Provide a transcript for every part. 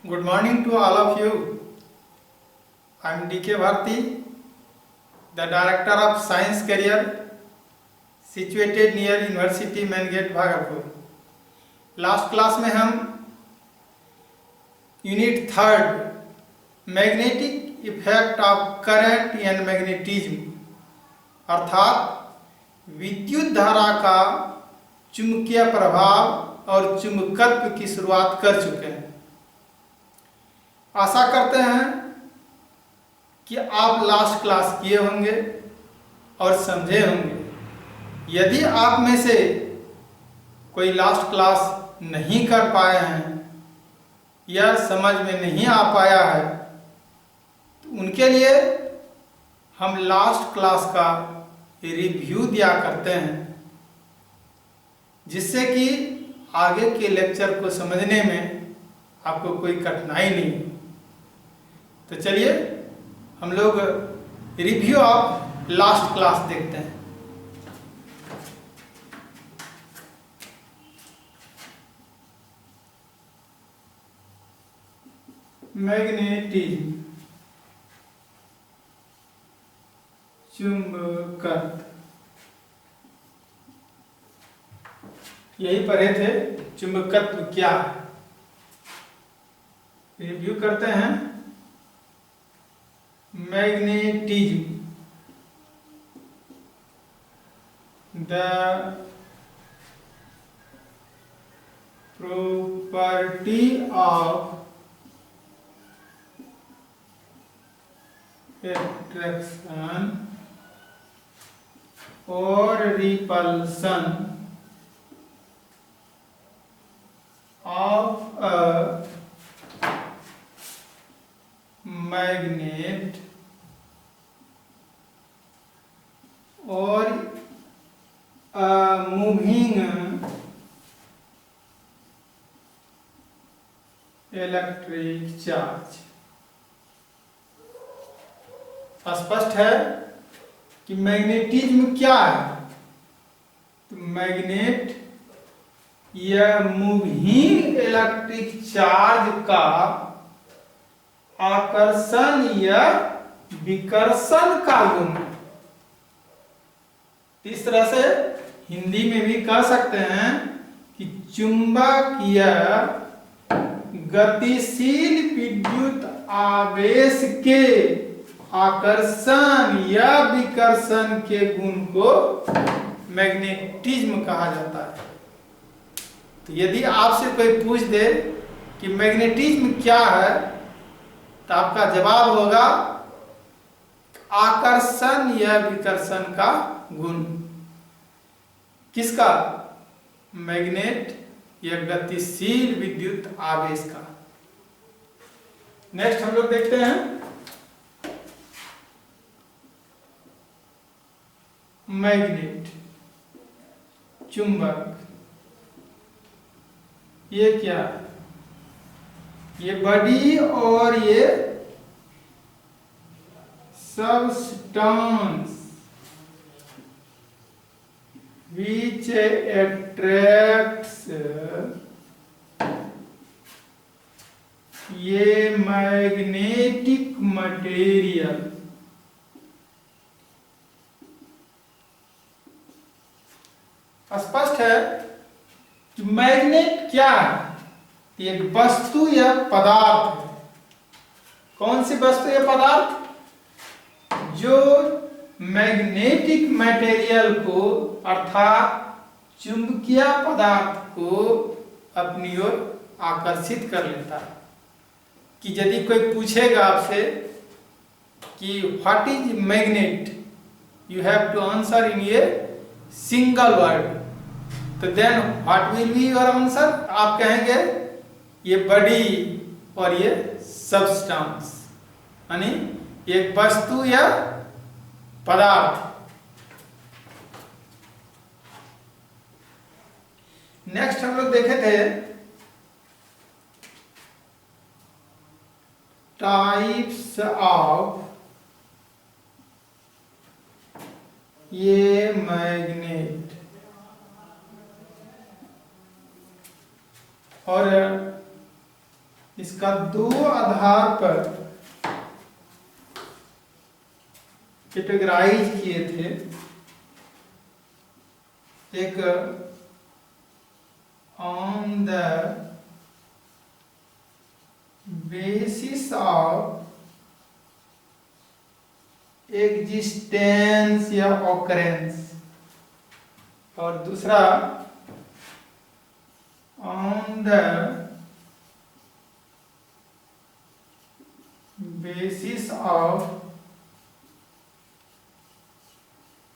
Good morning to all of you. I am D.K. Bharti, the Director of Science Career, situated near University Main Gate, Bhagalpur. Last class में हम unit third magnetic effect of current and magnetism अर्थात विद्युत धारा का चुंबकीय प्रभाव और चुंबकत्व की शुरुआत कर चुके हैं। आशा करते हैं कि आप लास्ट क्लास किए होंगे और समझे होंगे। यदि आप में से कोई लास्ट क्लास नहीं कर पाए हैं या समझ में नहीं आ पाया है तो उनके लिए हम लास्ट क्लास का रिव्यू दिया करते हैं, जिससे कि आगे के लेक्चर को समझने में आपको कोई कठिनाई नहीं हो। तो चलिए हम लोग रिव्यू ऑफ लास्ट क्लास देखते हैं। मैग्नेटिज्म चुंबकत्व यही पढ़े थे। चुंबकत्व क्या है रिव्यू करते हैं। Magnetism the property of attraction or repulsion of a magnet or a moving electric charge। स्पष्ट है कि मैग्नेटिज्म क्या है। तो मैग्नेट या मूविंग इलेक्ट्रिक चार्ज का आकर्षण या विकर्षण का गुण। इस तरह से हिंदी में भी कह सकते हैं कि चुंबकीय गतिशील विद्युत आवेश के आकर्षण या विकर्षण के गुण को मैग्नेटिज्म कहा जाता है। तो यदि आपसे कोई पूछ दे कि मैग्नेटिज्म क्या है तो आपका जवाब होगा आकर्षण या विकर्षण का गुण। किसका? मैग्नेट या गतिशील विद्युत आवेश का। नेक्स्ट हम लोग देखते हैं मैग्नेट चुंबक। ये क्या है? ये बॉडी और ये सबस्टेंस which attracts ये मैग्नेटिक मटेरियल स्पष्ट है कि मैग्नेट क्या है। एक वस्तु या पदार्थ है। कौन सी वस्तु या पदार्थ? जो मैग्नेटिक मटेरियल को अर्थात चुंबकीय पदार्थ को अपनी ओर आकर्षित कर लेता है। कि यदि कोई पूछेगा आपसे कि what is magnet, you have to answer in a single word. तो then what will be your answer? आप कहेंगे ये बॉडी और ये सब्सटेंस, यानी एक वस्तु या पदार्थ। नेक्स्ट हम लोग देखे थे टाइप्स ऑफ ये मैग्नेट। और इसका दो आधार पर कैटेगराइज किए थे। एक on the basis of existence या ऑकरेंस, और दूसरा on the basis of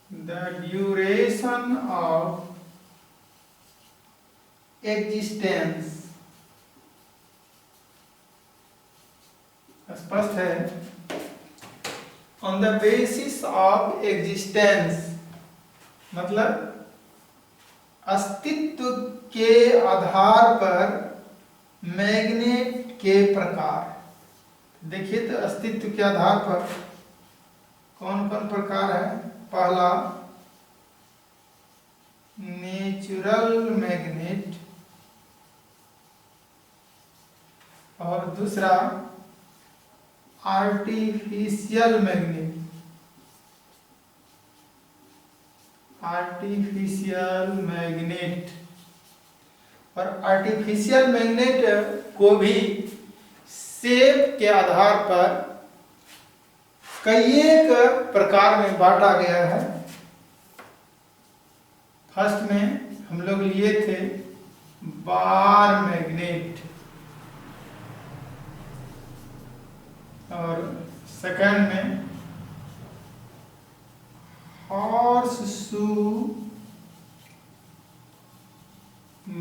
the duration of existence। स्पष्ट है? On the basis of existence मतलब अस्तित्व के आधार पर मैग्नेट के प्रकार। देखिए तो अस्तित्व के आधार पर कौन कौन प्रकार है। पहला नेचुरल मैग्नेट, और दूसरा आर्टिफिशियल मैग्नेट। आर्टिफिशियल मैग्नेट और आर्टिफिशियल मैग्नेट को भी शेप के आधार पर कई एक प्रकार में बांटा गया है। फर्स्ट में हम लोग लिए थे बार मैग्नेट, और सेकंड में horse shoe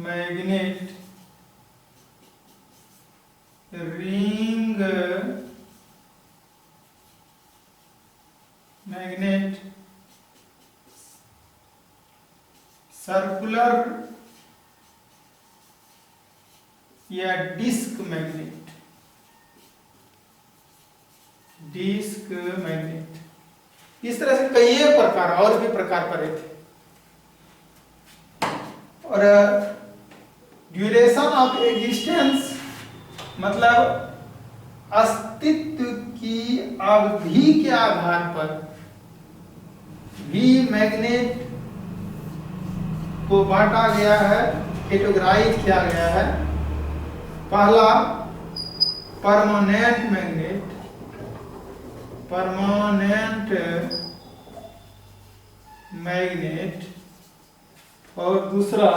magnet, ring magnet, circular या डिस्क मैग्नेट। डिस्क मैग्नेट इस तरह से कई प्रकार और भी प्रकार पड़े थे। और ड्यूरेशन ऑफ एग्जिस्टेंस मतलब अस्तित्व की अवधि के आधार पर भी मैग्नेट को बांटा गया है, कैटेगराइज किया गया है। पहला परमानेंट मैग्नेट, परमानेंट मैग्नेट, और दूसरा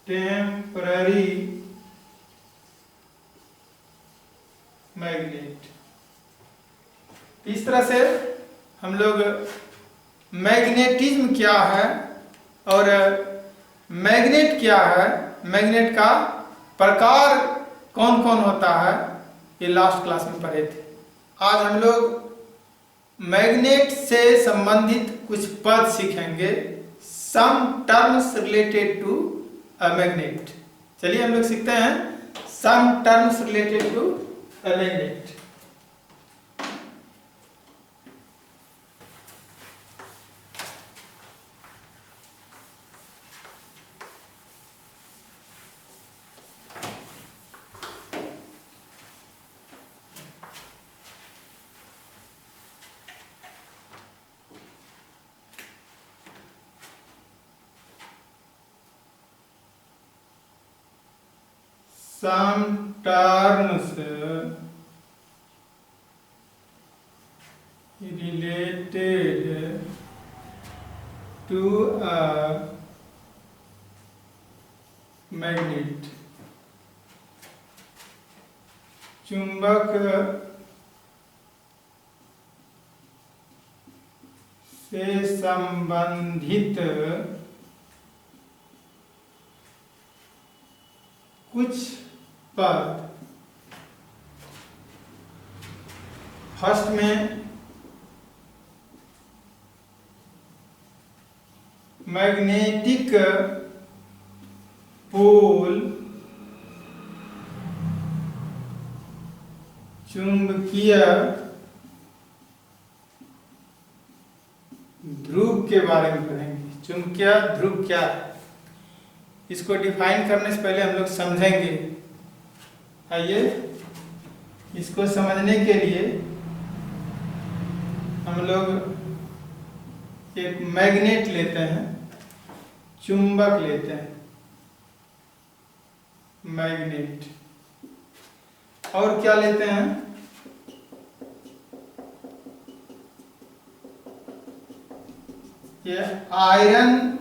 टेम्पररी मैग्नेट। इस तरह से हम लोग मैग्नेटिज्म क्या है और मैग्नेट क्या है, मैग्नेट का प्रकार कौन कौन होता है, ये लास्ट क्लास में पढ़े थे। आज हम लोग मैग्नेट से संबंधित कुछ पद सीखेंगे, some terms related to a magnet. चलिए हम लोग सीखते हैं some terms related to a magnet. Some terms related to a magnet। चुंबक से संबंधित कुछ पद। फर्स्ट में मैग्नेटिक पोल, चुंबकीय ध्रुव के बारे में पढ़ेंगे। चुंबकीय ध्रुव क्या है? इसको डिफाइन करने से पहले हम लोग समझेंगे। आइए, इसको समझने के लिए हम लोग एक मैग्नेट लेते हैं, चुंबक लेते हैं, मैग्नेट, और क्या लेते हैं, ये आयरन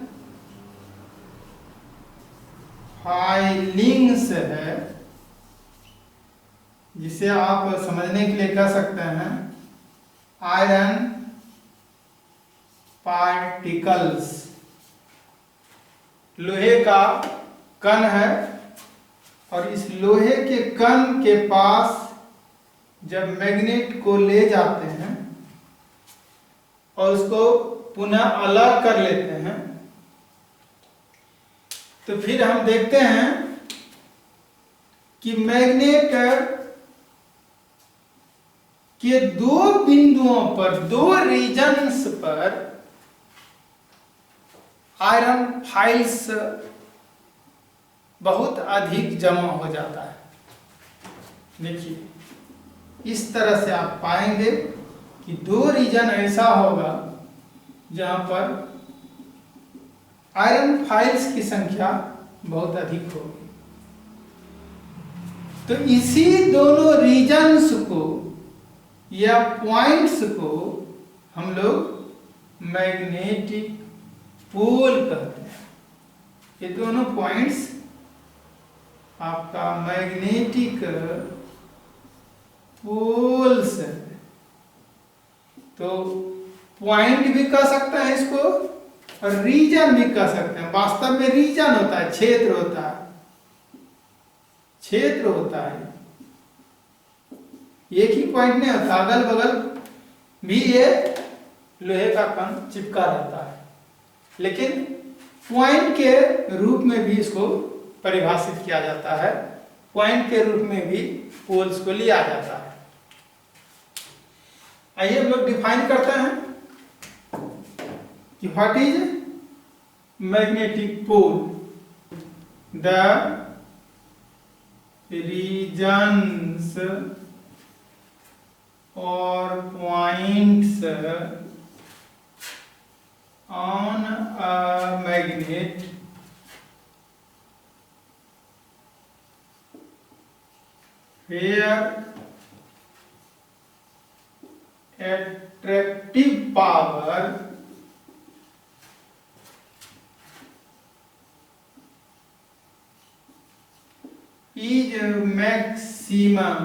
फाइलिंग्स है, जिसे आप समझने के लिए कह सकते हैं आयरन पार्टिकल्स। लोहे का कण है और इस लोहे के कण के पास जब मैग्नेट को ले जाते हैं और उसको पुनः अलग कर लेते हैं, तो फिर हम देखते हैं कि मैग्नेट के दो बिंदुओं पर, दो रीजन्स पर आयरन फाइल्स बहुत अधिक जमा हो जाता है। देखिए, इस तरह से आप पाएंगे कि दो रीजन ऐसा होगा जहां पर आयरन फाइल्स की संख्या बहुत अधिक होगी। तो इसी दोनों रीजन्स को या पॉइंट्स को हम लोग मैग्नेटिक पोल कहते हैं। ये दोनों पॉइंट्स आपका मैग्नेटिक पोल्स है। तो पॉइंट भी कह सकते हैं इसको और रीजन भी कह सकते हैं। वास्तव में रीजन होता है, क्षेत्र होता है, क्षेत्र होता है, एक ही पॉइंट नहीं होता, अगल बगल भी ये लोहे का कण चिपका रहता है, लेकिन पॉइंट के रूप में भी इसको परिभाषित किया जाता है, पॉइंट के रूप में भी पोल्स को लिया जाता है। आइए हम लोग डिफाइन करते हैं कि what is magnetic pole. The regions और points on a magnet where attractive power is maximum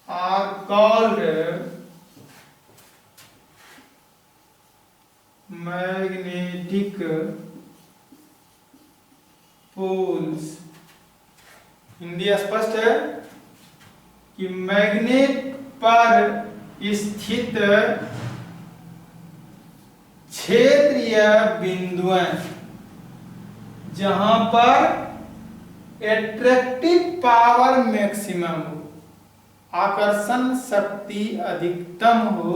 are called magnetic poles. Hindi स्पष्ट है कि मैग्नेट पर स्थित क्षेत्र या बिंदुएं जहां पर एट्रैक्टिव पावर मैक्सिमम हो, आकर्षण शक्ति अधिकतम हो,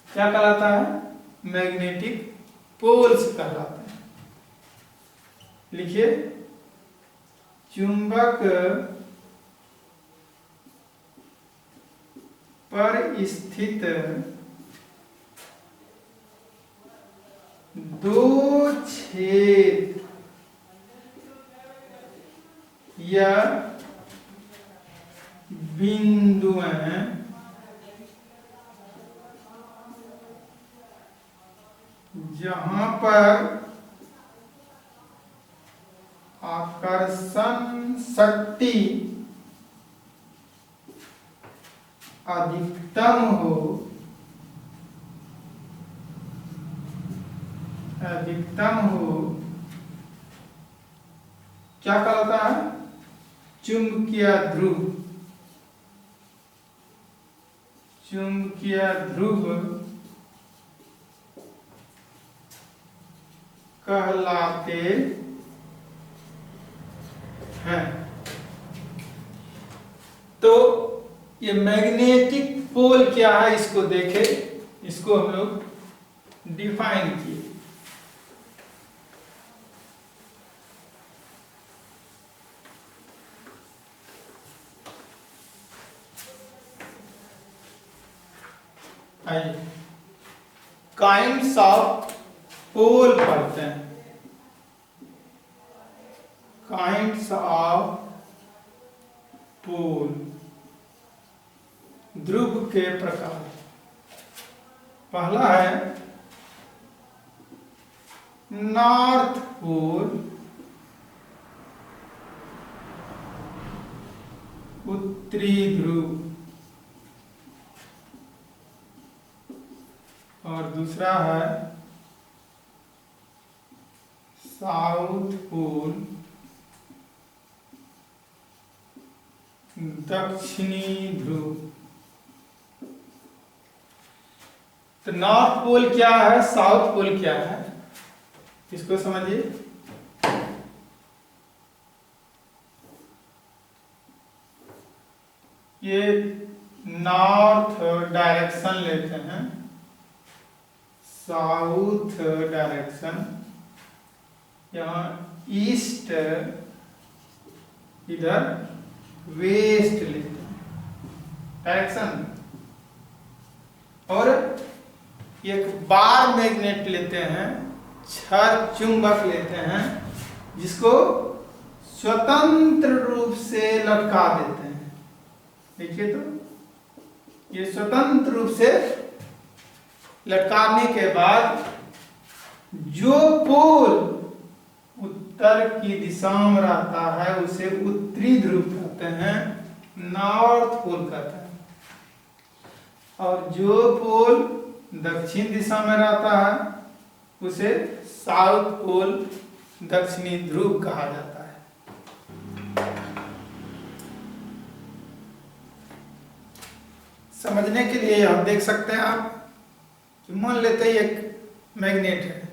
क्या कहलाता है, मैग्नेटिक पोल्स कहलाते हैं। लिखिए, चुंबक पर स्थित दो क्षेत्र या बिंदुएं जहां पर आकर्षण शक्ति अधिकतम हो, क्या कहलाता है, चुंबकीय ध्रुव। चुंबकीय ध्रुव कहलाते हैं। तो ये मैग्नेटिक पोल क्या है, इसको देखें, इसको हम लोग डिफाइन किए। आइए काइंड्स ऑफ पोल पढ़ते हैं। काइंड्स ऑफ पोल, ध्रुव के प्रकार। पहला है नॉर्थ पोल, उत्तरी ध्रुव, और दूसरा है साउथ पोल, दक्षिणी ध्रुव। तो नॉर्थ पोल क्या है, साउथ पोल क्या है, इसको समझिए। ये नॉर्थ डायरेक्शन लेते हैं, साउथ डायरेक्शन, यहाँ ईस्ट, इधर वेस्ट लेते हैं डायरेक्शन। और एक बार मैग्नेट लेते हैं, छड़ चुंबक लेते हैं, जिसको स्वतंत्र रूप से लटका देते हैं। देखिए तो ये स्वतंत्र रूप से लटकाने के बाद जो पोल उत्तर की दिशा में रहता है उसे उत्तरी ध्रुव कहते हैं, नॉर्थ पोल कहते हैं। और जो पोल दक्षिण दिशा में रहता है उसे साउथ पोल, दक्षिणी ध्रुव कहा जाता है। समझने के लिए आप देख सकते हैं, आप मान लेते हैं एक मैग्नेट है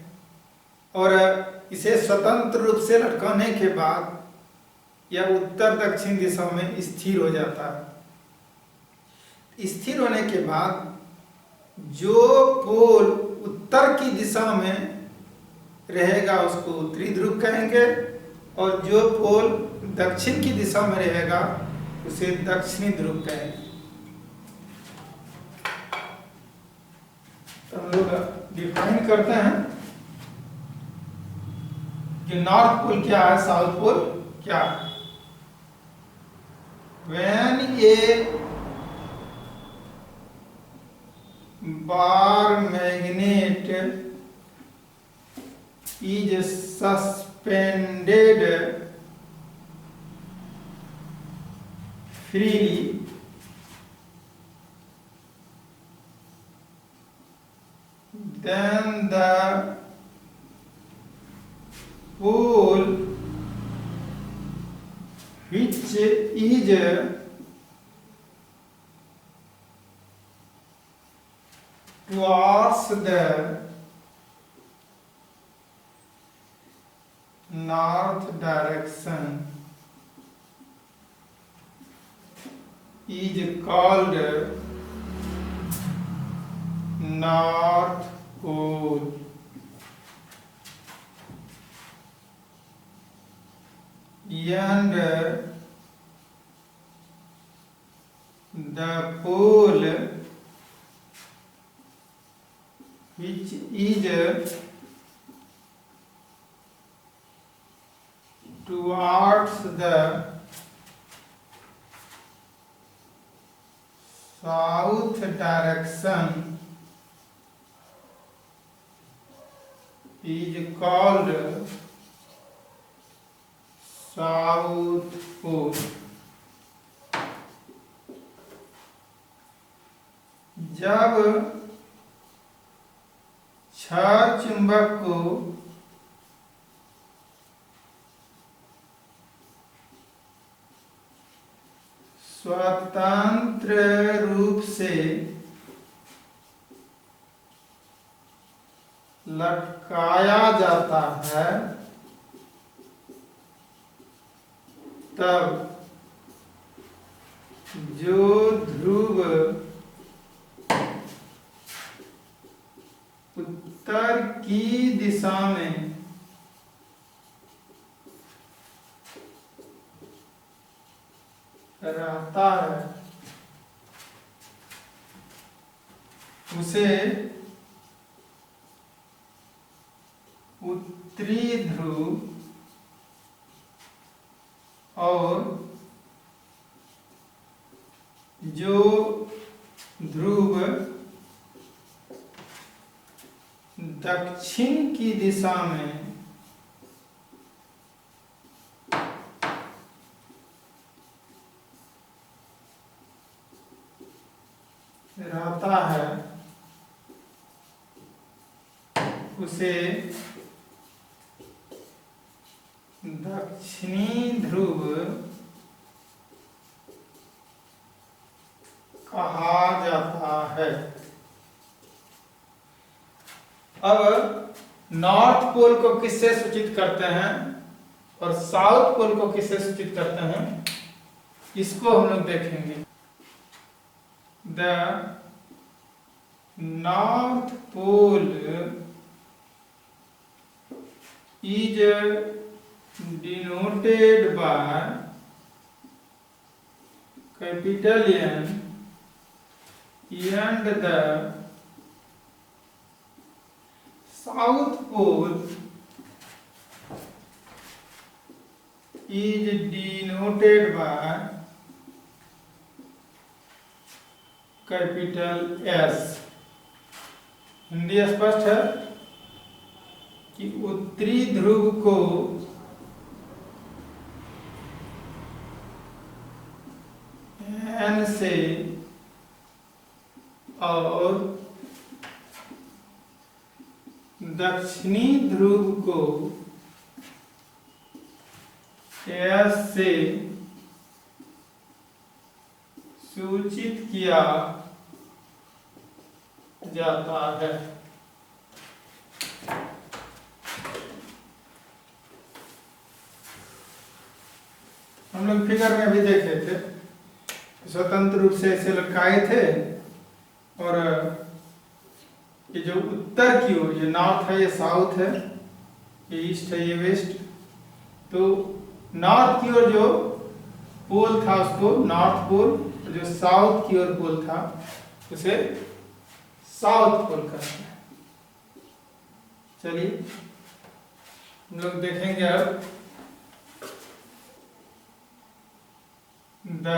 और इसे स्वतंत्र रूप से लटकाने के बाद यह उत्तर दक्षिण दिशा में स्थिर हो जाता है। स्थिर होने के बाद जो पोल उत्तर की दिशा में रहेगा उसको उत्तरी ध्रुव कहेंगे, और जो पोल दक्षिण की दिशा में रहेगा उसे दक्षिणी ध्रुव कहेंगे। तो हम लोग डिफाइन करते हैं कि नॉर्थ पोल क्या है, साउथ पोल क्या है। When a bar magnet is suspended freely, then the pole which is towards the north direction is called North Pole. And the pole which is towards the south direction is called South Pole. जब छड़ चुंबक को स्वतंत्र रूप से लटकाया जाता है तब जो ध्रुव उत्तर की दिशा में रहता है उसे उत्तरी ध्रुव और जो ध्रुव दक्षिण की दिशा में रहता है उसे दक्षिणी ध्रुव कहा जाता है। अब नॉर्थ पोल को किससे सूचित करते हैं और साउथ पोल को किससे सूचित करते हैं, इसको हम लोग देखेंगे। The north pole is denoted by capital N and the south pole is denoted by capital S। Hindi स्पष्ट है कि उत्तरी ध्रुव को N से और दक्षिणी ध्रुव को S से सूचित किया जाता है। हम लोग फिगर में भी देखे थे, स्वतंत्र रूप से ऐसे लटकाए थे और ये जो उत्तर की ओर, ये नॉर्थ है, ये साउथ है, ये ईस्ट है, ये वेस्ट। तो नॉर्थ की ओर जो पोल था उसको नॉर्थ पोल, जो साउथ की ओर पोल था उसे साउथ पोल कहते हैं। चलिए हम लोग देखेंगे अब the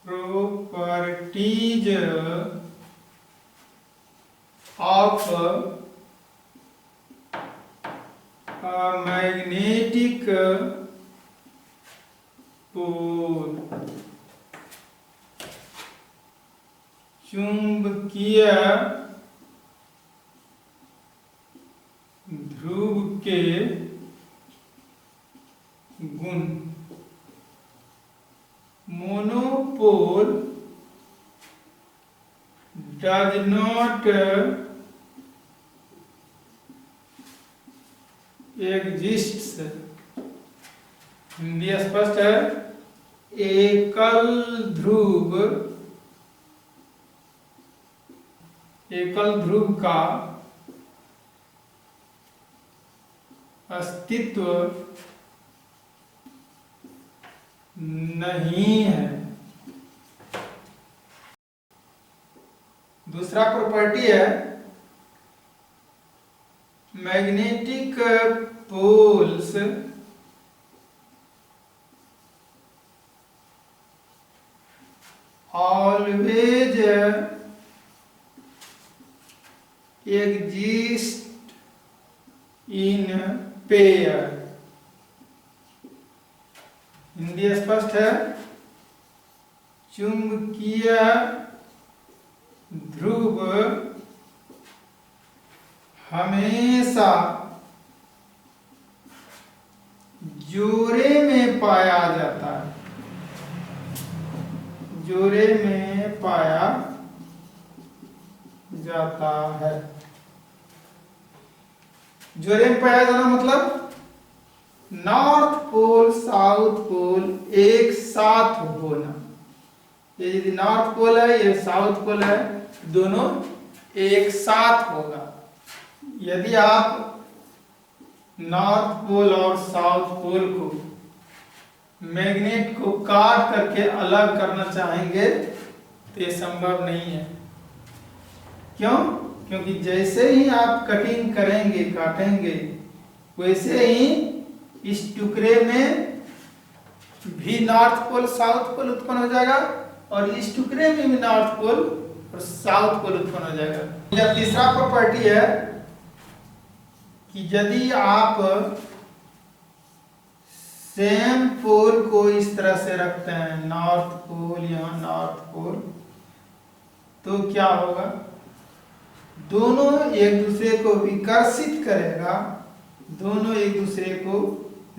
properties of a magnetic pole। चुंबकीय ध्रुव के गुण। Monopole does not exists। Hindi स्पष्ट है, एकल ध्रुव का अस्तित्व नहीं है। दूसरा प्रॉपर्टी है magnetic poles always exist in pair। Hindi स्पष्ट है, चुंबकीय ध्रुव हमेशा जोड़े में पाया जाता है, जोड़े में पाया जाता है। जोड़े में पाया जाना मतलब नॉर्थ पोल साउथ पोल एक साथ होना। ये यदि नॉर्थ पोल है, ये साउथ पोल है, दोनों एक साथ होगा। यदि आप नॉर्थ पोल और साउथ पोल को मैग्नेट को काट करके अलग करना चाहेंगे तो ये संभव नहीं है। क्यों? क्योंकि जैसे ही आप कटिंग करेंगे, काटेंगे, वैसे ही इस टुकड़े में भी नॉर्थ पोल साउथ पोल उत्पन्न हो जाएगा और इस टुकड़े में भी नॉर्थ पोल और साउथ पोल उत्पन्न हो जाएगा। यह तीसरा प्रॉपर्टी है कि यदि आप सेम पोल को इस तरह से रखते हैं, नॉर्थ पोल यहाँ नॉर्थ पोल, तो क्या होगा? दोनों एक दूसरे को विकर्षित करेगा, दोनों एक दूसरे को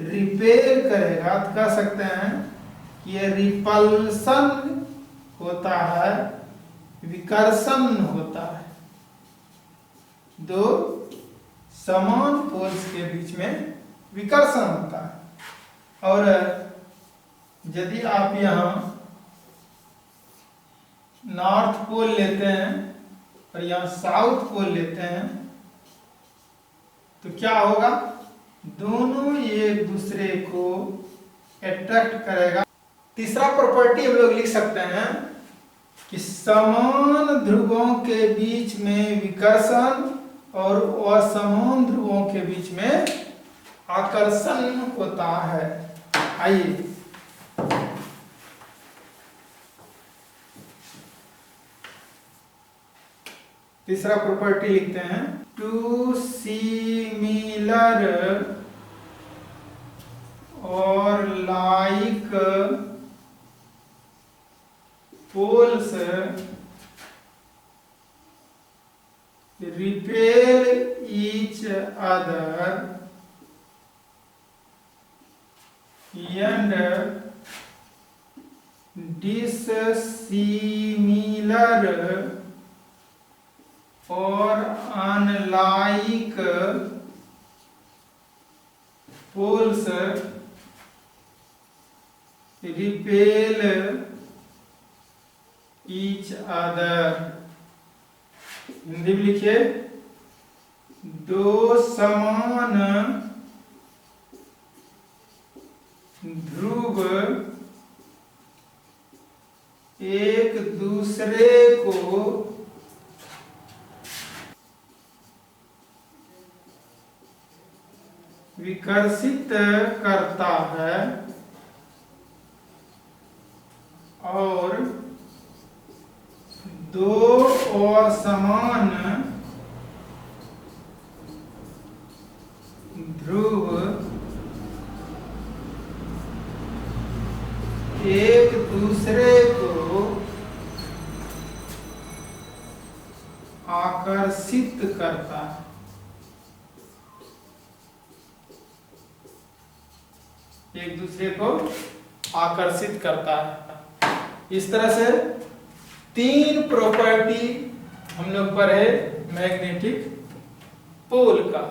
रिपेल करेगा। तो कह सकते हैं कि ये रिपल्सन होता है, विकर्षण होता है। दो समान पोल्स के बीच में विकर्षण होता है। और यदि आप यहाँ नॉर्थ पोल लेते हैं और यहाँ साउथ पोल लेते हैं तो क्या होगा? दोनों एक दूसरे को अट्रैक्ट करेगा। तीसरा प्रॉपर्टी हम लोग लिख सकते हैं कि समान ध्रुवों के बीच में विकर्षण और असमान ध्रुवों के बीच में आकर्षण होता है। आइए तीसरा प्रॉपर्टी लिखते हैं। टू सिमिलर और like poles repel each other and dissimilar or unlike poles repel each other। Hindi में लिखिए, दो समान ध्रुव एक दूसरे को विकर्षित करता है और दो और समान ध्रुव एक दूसरे को आकर्षित करता है। एक दूसरे को आकर्षित करता है। इस तरह से तीन प्रॉपर्टी हम लोग पढ़े मैग्नेटिक पोल का।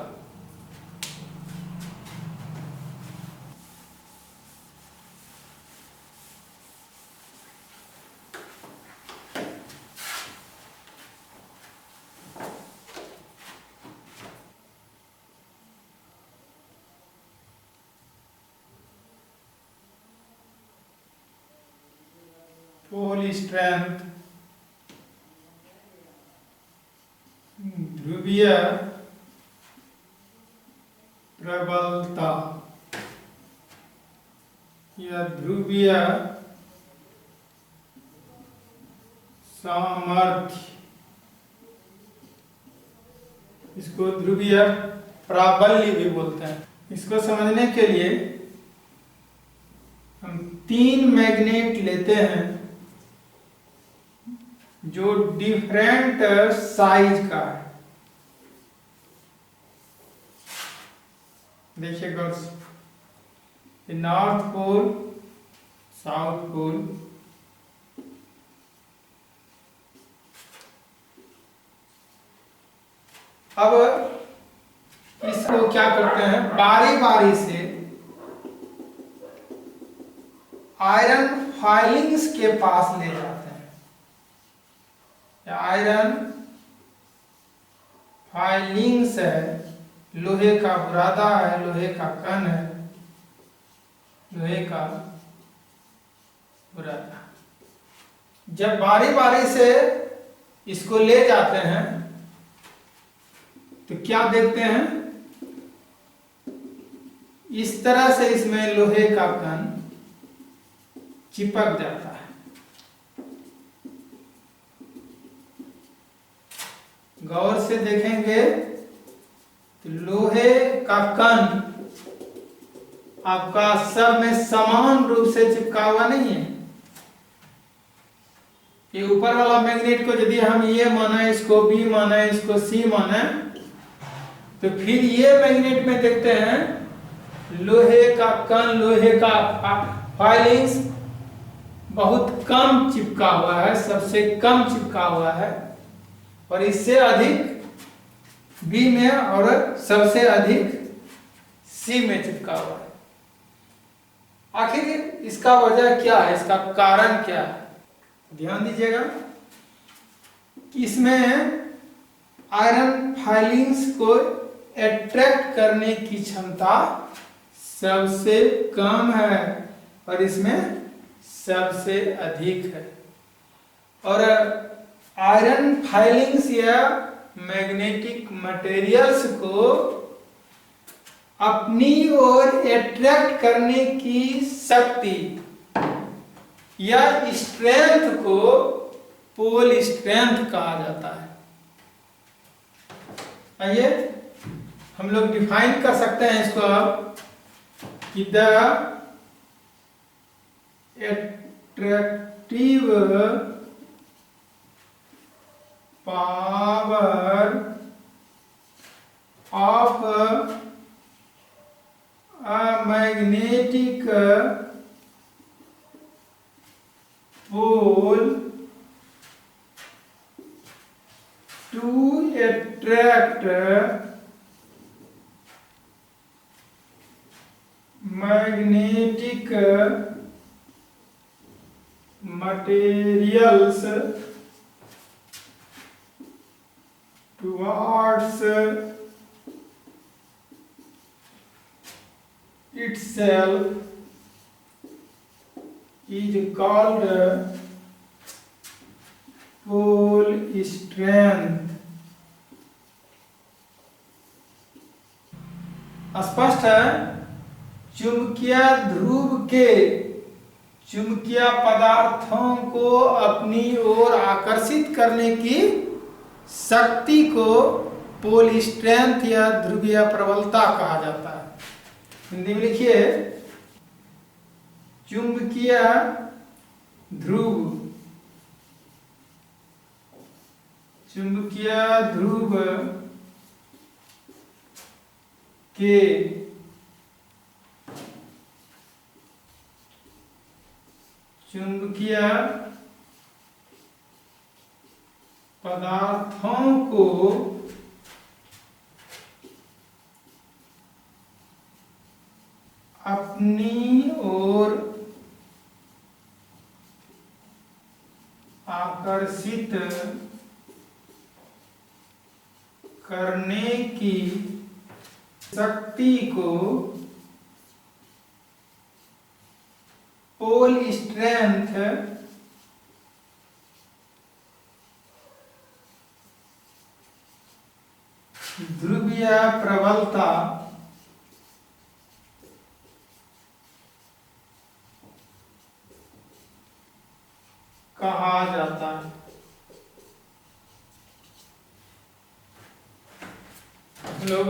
पोल स्ट्रेंथ, ध्रुवीय प्रबलता या ध्रुवीय सामर्थ्य, इसको ध्रुवीय प्राबल्य भी बोलते हैं। इसको समझने के लिए हम तीन मैग्नेट लेते हैं जो डिफरेंट साइज का है। देखिए girls, north pole, south pole, अब इसको क्या करते हैं, बारी बारी से आयरन फाइलिंग्स के पास ले जाते हैं। आयरन फाइलिंग्स है, लोहे का बुरादा है, लोहे का कण है, लोहे का बुरादा। जब बारी बारी से इसको ले जाते हैं तो क्या देखते हैं, इस तरह से इसमें लोहे का कण चिपक जाता है। गौर से देखेंगे तो लोहे का कण आपका सब में समान रूप से चिपका हुआ नहीं है। ये ऊपर वाला मैग्नेट को यदि हम ये माने, इसको बी माने, इसको सी माने, तो फिर ये मैग्नेट में देखते हैं लोहे का कण, लोहे का फाइलिंग्स बहुत कम चिपका हुआ है, सबसे कम चिपका हुआ है, और इससे अधिक बी में और सबसे अधिक सी में चिपका हुआ है। आखिर इसका वजह क्या है, इसका कारण क्या है? ध्यान दीजिएगा कि इसमें आयरन फाइलिंग्स को अट्रैक्ट करने की क्षमता सबसे कम है और इसमें सबसे अधिक है। और आयरन फाइलिंग्स या मैग्नेटिक मटेरियल्स को अपनी ओर अट्रैक्ट करने की शक्ति या स्ट्रेंथ को पोल स्ट्रेंथ कहा जाता है। आइए हम लोग डिफाइन कर सकते हैं इसको अब कि the attractive power of a magnetic pole to attract magnetic materials towards itself is called pole strength। स्पष्ट है, चुंबकीय ध्रुव के चुंबकीय पदार्थों को अपनी ओर आकर्षित करने की शक्ति को पोल स्ट्रेंथ या ध्रुवीय प्रबलता कहा जाता है। हिंदी में लिखिए, चुंबकीय ध्रुव, चुंबकीय ध्रुव के चुंबकीय पदार्थों को अपनी ओर आकर्षित करने की शक्ति को पोल स्ट्रेंथ ध्रुवीय प्रबलता कहा जाता है। लोग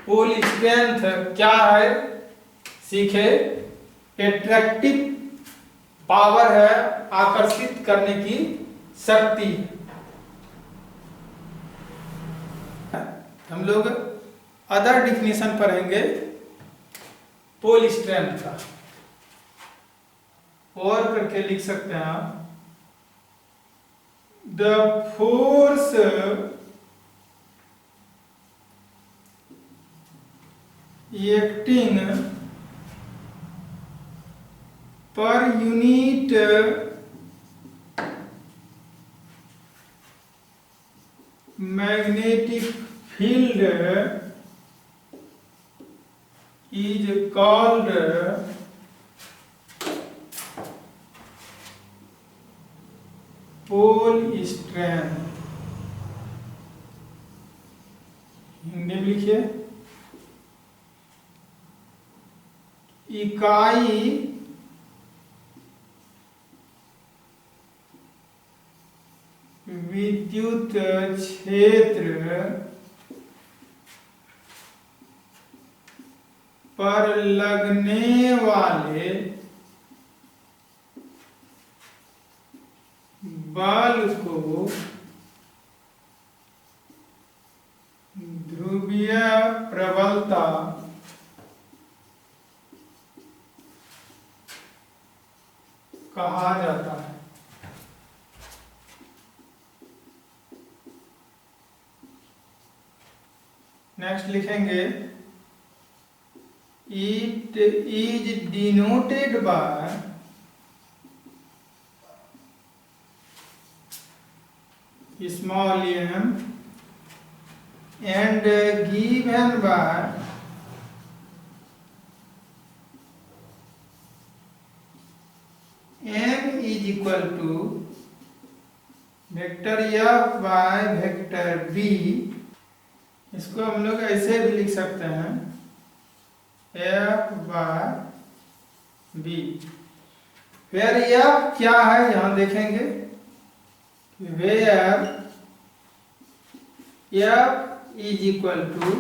पोल स्ट्रेंथ क्या है सीखे। एट्रैक्टिव पावर है, आकर्षित करने की शक्ति। हम लोग अदर डिफिनेशन पढ़ेंगे पोल स्ट्रेंथ का, और करके लिख सकते हैं आप, the force acting per unit magnetic field is called mole strength, Hindi में लिखिए, इकाई विद्युत क्षेत्र पर लगने वाले बल को ध्रुवीय प्रबलता कहा जाता है। नेक्स्ट लिखेंगे, it is denoted by small m and given by m is equal to vector f by vector b। इसको हम लोग ऐसे भी लिख सकते हैं, f by b। फिर f क्या है यहां देखेंगे, where F is equal to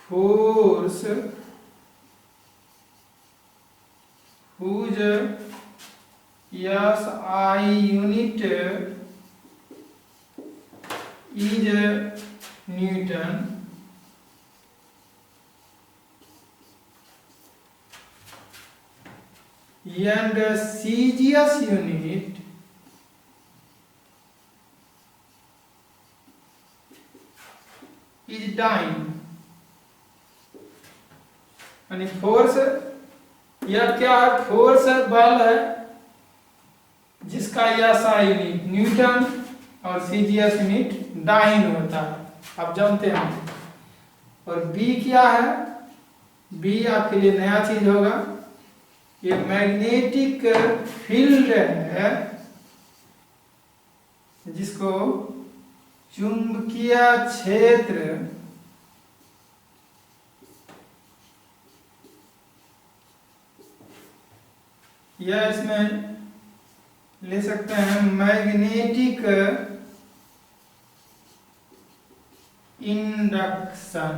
force whose SI unit is Newton and CGS unit is dying। यानी फोर्स, यह क्या है, फोर्स बल है जिसका SI यूनिट न्यूटन और CGS यूनिट डाइन होता है, आप जानते हैं। और B क्या है, B आपके लिए नया चीज होगा, ये मैग्नेटिक फील्ड है जिसको चुंबकीय क्षेत्र या इसमें ले सकते हैं मैग्नेटिक इंडक्शन।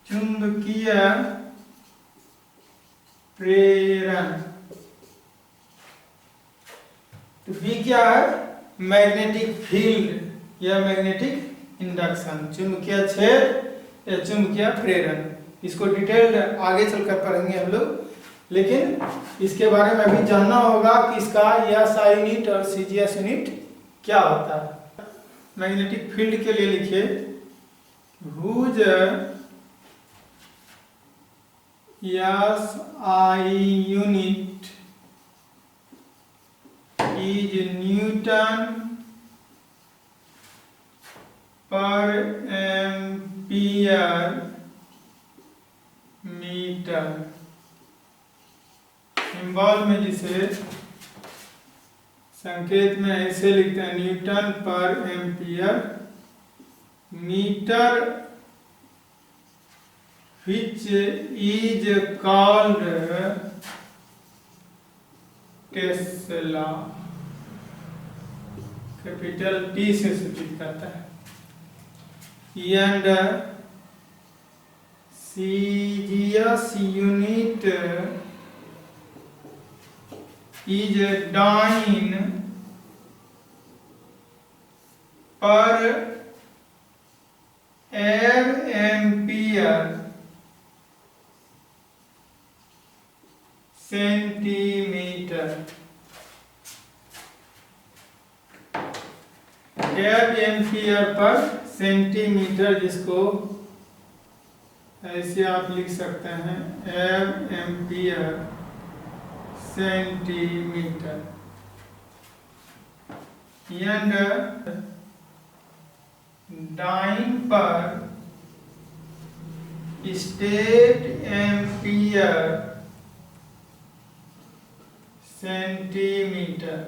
चुंबकीय प्रेरण। तो बी क्या है, मैग्नेटिक फील्ड या मैग्नेटिक इंडक्शन, चुंबकीय क्षेत्र या चुंबकीय प्रेरण। इसको डिटेल्ड आगे चलकर पढ़ेंगे हम लोग, लेकिन इसके बारे में अभी जानना होगा कि इसका SI यूनिट और CGS यूनिट क्या होता है। मैग्नेटिक फील्ड के लिए लिखिए, whose SI unit is Newton per ampere metre. Symbol में जिसे संकेत में ऐसे लिखते हैं, न्यूटन पर ampere metre, which is called tesla, capital T से सूचित करता है। and CGS unit is dyne per ampere centimetre. Ampere per centimetre, जिसको ऐसे आप लिख सकते हैं, एम्पियर सेंटीमीटर। एंड डाइन पर स्टेट एम्पियर सेंटीमीटर।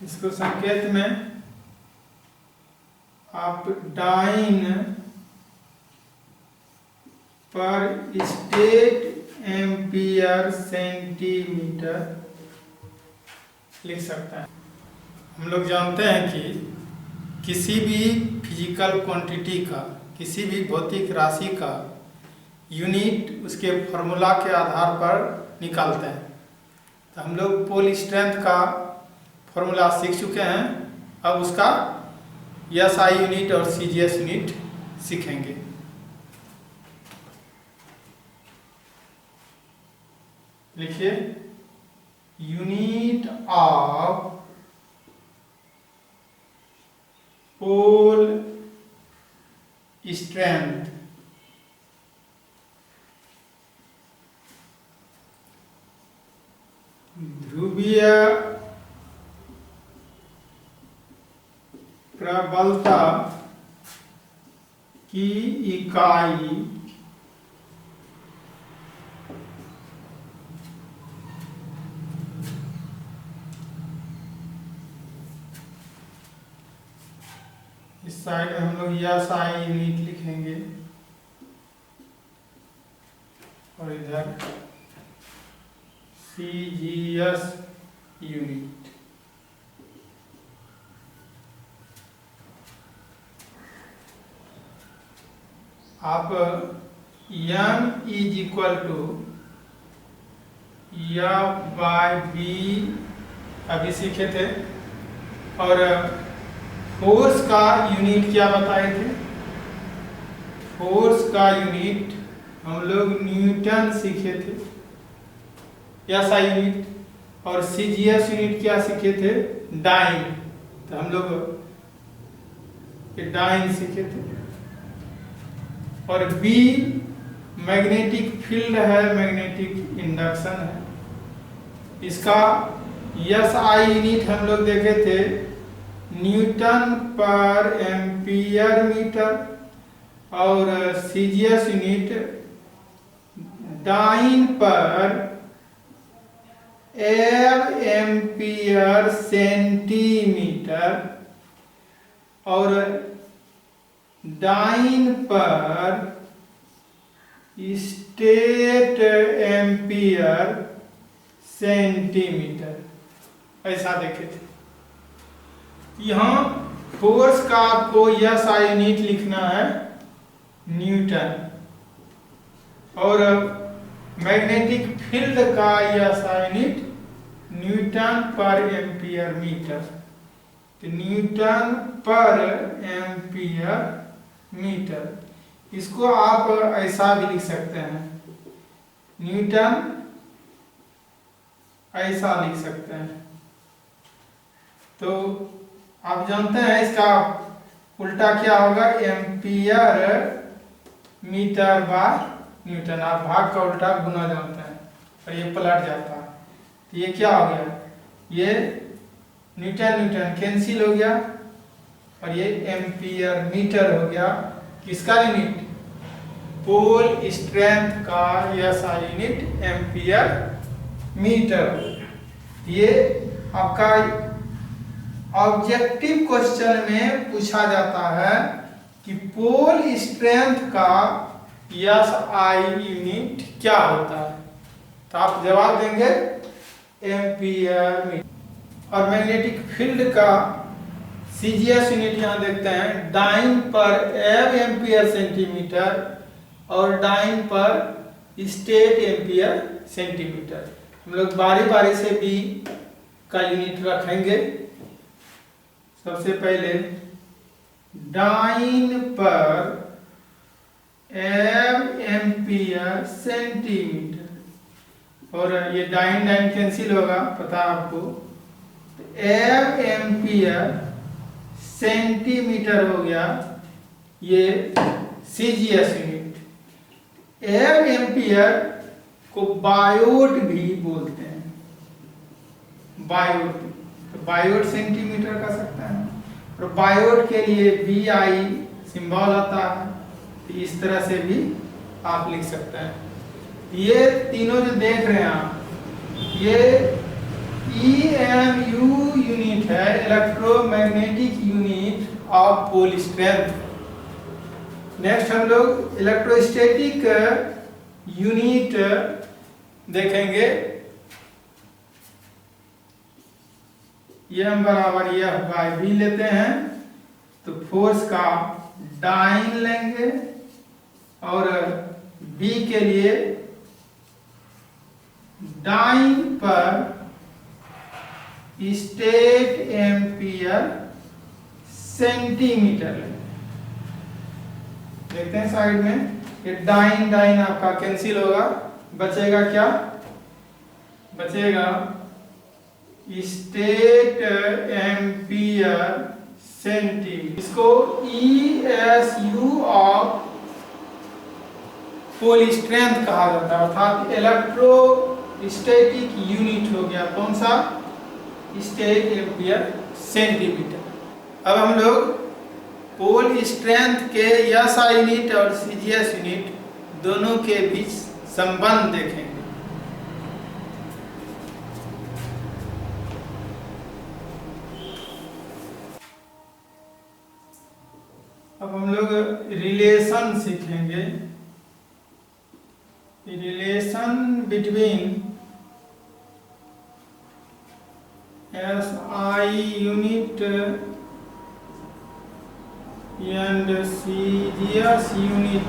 इसको संकेत में आप डाइन पर स्टेट एम्पियर सेंटीमीटर लिख सकते हैं। हम लोग जानते हैं कि किसी भी फिजिकल क्वांटिटी का, किसी भी भौतिक राशि का यूनिट उसके फॉर्मूला के आधार पर निकालते हैं। तो हम लोग पोल स्ट्रेंथ का फॉर्मूला सीख चुके हैं, अब उसका SI यूनिट और CGS यूनिट सीखेंगे। लिखिए, यूनिट ऑफ पोल स्ट्रेंथ ध्रुवीय प्रबलता की इकाई इस साइड में हम लोग SI यूनिट लिखेंगे और इधर CGS यूनिट। आप M is equal to F/B अभी सीखे थे, और फोर्स का यूनिट क्या बताए थे? फोर्स का यूनिट हम लोग न्यूटन सीखे थे, SI यूनिट, और CGS यूनिट क्या सीखे थे? डाइन। तो हम लोग डाइन सीखे थे। और B मैग्नेटिक फील्ड है, मैग्नेटिक इंडक्शन है। इसका SI यूनिट हम लोग देखे थे न्यूटन पर एम्पियर मीटर, और CGS यूनिट डाइन पर एम्पियर सेंटीमीटर, और डाइन पर स्टेट एम्पियर सेंटीमीटर, ऐसा देखे थे। यहाँ फोर्स का आपको SI यूनिट लिखना है न्यूटन, और मैग्नेटिक फील्ड का SI यूनिट न्यूटन पर एम्पियर मीटर। तो न्यूटन पर एम्पियर मीटर, इसको आप ऐसा भी लिख सकते हैं, न्यूटन ऐसा लिख सकते हैं। तो आप जानते हैं इसका उल्टा क्या होगा? Ampere metre by newton. आप भाग का उल्टा गुना जानते हैं, और ये पलट जाता है। तो ये क्या हो गया? ये न्यूटन न्यूटन कैंसिल हो गया, और ये एम्पियर मीटर हो गया। किसका यूनिट? पोल स्ट्रेंथ का SI यूनिट एम्पियर मीटर। ये आपका ऑब्जेक्टिव क्वेश्चन में पूछा जाता है कि पोल स्ट्रेंथ का SI यूनिट क्या होता है, तो आप जवाब देंगे एम्पियर मीटर। और मैग्नेटिक फील्ड का CGS यूनिट यहाँ देखते हैं, डाइन पर एम्पियर सेंटीमीटर, और डाइन पर स्टेट एम्पियर सेंटीमीटर। हम लोग बारी बारी से B का यूनिट रखेंगे। सबसे पहले डाइन पर एम्पियर सेंटीमीटर, और ये डाइन डाइन कैंसिल होगा, पता आपको। एम्पियर सेंटीमीटर हो गया ये CGS यूनिट। एम्पियर को बायोट भी बोलते हैं, बायोट। तो बायोट सेंटीमीटर का सकता है, और बायोट के लिए BI सिंबल आता है। तो इस तरह से भी आप लिख सकते हैं। ये तीनों जो देख रहे हैं आप, ये EMU यूनिट है, electromagnetic unit of pole strength. Next हम लोग इलेक्ट्रोस्टैटिक यूनिट देखेंगे। ये हम बराबर ये बाय बी लेते हैं, तो फोर्स का डाइन लेंगे और बी के लिए डाइन पर स्टेट एम्पियर सेंटीमीटर लेंगे। देखते हैं साइड में, ये डाइन डाइन आपका कैंसिल होगा, बचेगा क्या? बचेगा स्टेट एम्पियर सेंटीमीटर। इसको ESU ऑफ पोल स्ट्रेंथ कहा जाता है, अर्थात इलेक्ट्रोस्टैटिक यूनिट हो गया। कौन सा? State ampere centimetre. अब हम लोग पोल स्ट्रेंथ के SI यूनिट और CGS यूनिट दोनों के बीच संबंध देखेंगे। अब हम लोग रिलेशन सीखेंगे। Relation between SI unit and CGS unit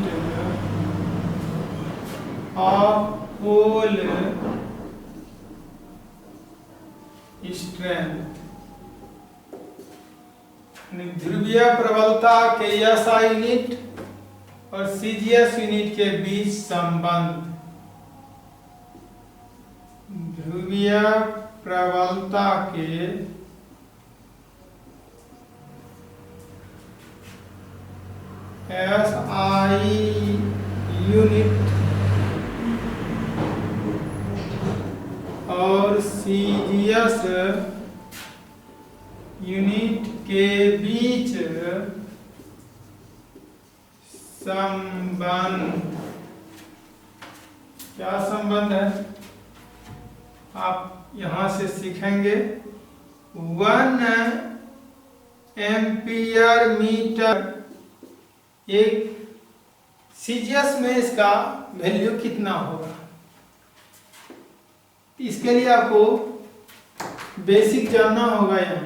of pole strength। ध्रुवीय प्रबलता के SI यूनिट और CGS यूनिट के बीच संबंध। ध्रुवीय प्रबलता के SI यूनिट और CGS यूनिट के बीच संबंध। क्या संबंध है आप यहां से सीखेंगे। 1 एम्पियर मीटर, एक CGS में इसका वैल्यू कितना होगा, इसके लिए आपको बेसिक जानना होगा। यहाँ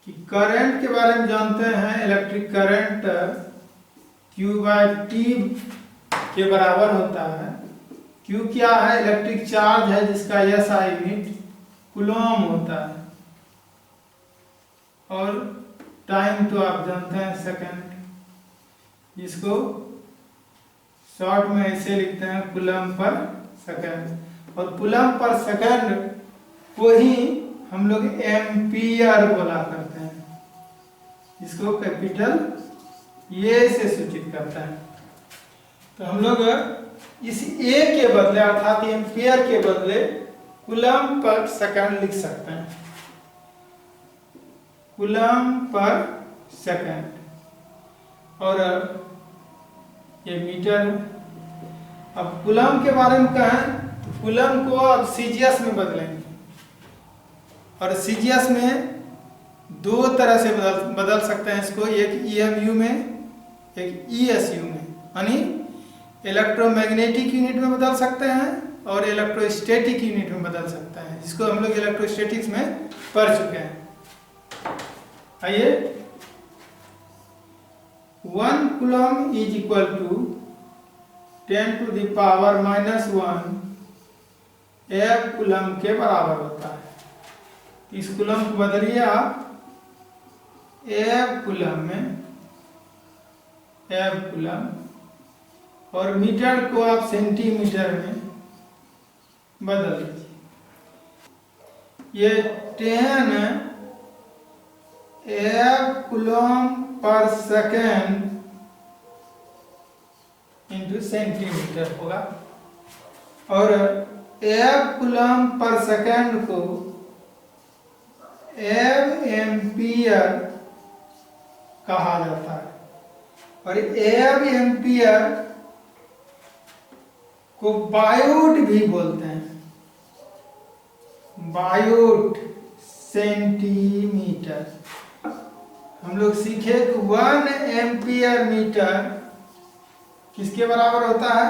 कि करंट के बारे में जानते हैं, इलेक्ट्रिक करंट Q/T के बराबर होता है। Q क्या है? इलेक्ट्रिक चार्ज है जिसका SI यूनिट कूलॉम होता है, और टाइम तो आप जानते हैं सेकंड, जिसको शॉर्ट में ऐसे लिखते हैं कूलम पर सेकंड। और कूलम पर सेकंड को ही हम लोग एम्पियर बोला करते हैं, जिसको कैपिटल ए से सूचित करता है। तो हम लोग इस ए के बदले अर्थात एम्पियर के बदले कूलम पर सेकंड लिख सकते हैं। कूलम पर सेकंड और ये मीटर। अब कूलम के बारे में कहें तो कूलम को अब CGS में बदलेंगे, और CGS में दो तरह से बदल सकते हैं इसको, एक EMU में, एक ESU में, यानी इलेक्ट्रोमैग्नेटिक यूनिट में बदल सकते हैं और इलेक्ट्रोस्टैटिक यूनिट में बदल सकते हैं, जिसको हम लोग इलेक्ट्रोस्टैटिक्स में पढ़ चुके हैं। आइए, 1 coulomb is equal to 10⁻⁻⁻1 1 coulomb के बराबर होता है। इस कूलम को बदलिए आप 1 कूलम में, 1 कूलम, और मीटर को आप सेंटीमीटर में बदल दीजिए। ये 10 coulomb per second into centimetre होगा, और 1 कूलम पर सेकेंड को 1 एम्पियर कहा जाता है। और एब एम्पियर को बायोट भी बोलते हैं, बायोट सेंटीमीटर। हम लोग सीखे कि 1 एम्पियर मीटर किसके बराबर होता है?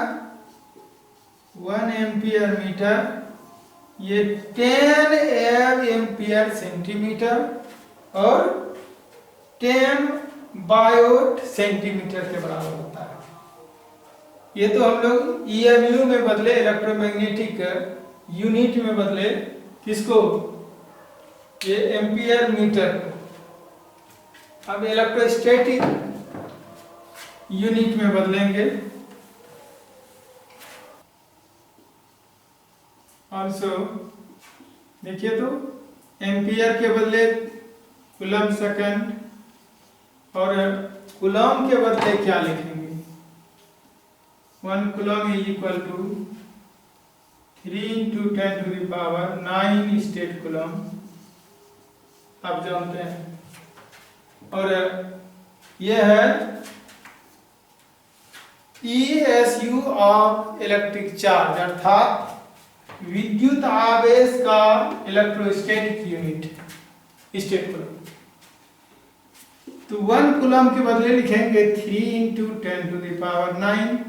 1 एम्पियर मीटर ये 10 एम्पियर सेंटीमीटर और 10 बायोट सेंटीमीटर के बराबर होता है। ये तो हम लोग EMU में बदले, इलेक्ट्रोमैग्नेटिक यूनिट में बदले, किसको? ये एम्पियर मीटर को। अब इलेक्ट्रोस्टैटिक यूनिट में बदलेंगे। ऑल्सो देखिए तो एम्पियर के बदले कूलम सेकंड और कूलम के बदले क्या लिखेंगे? 1 coulomb is equal to 3 × 10⁹ statcoulomb, आप जानते हैं। और यह है ESU ऑफ इलेक्ट्रिक चार्ज, अर्थात विद्युत आवेश का इलेक्ट्रोस्टैटिक यूनिट, स्टेट कूलम। तो 1 कूलम के बदले लिखेंगे 3 × 10⁹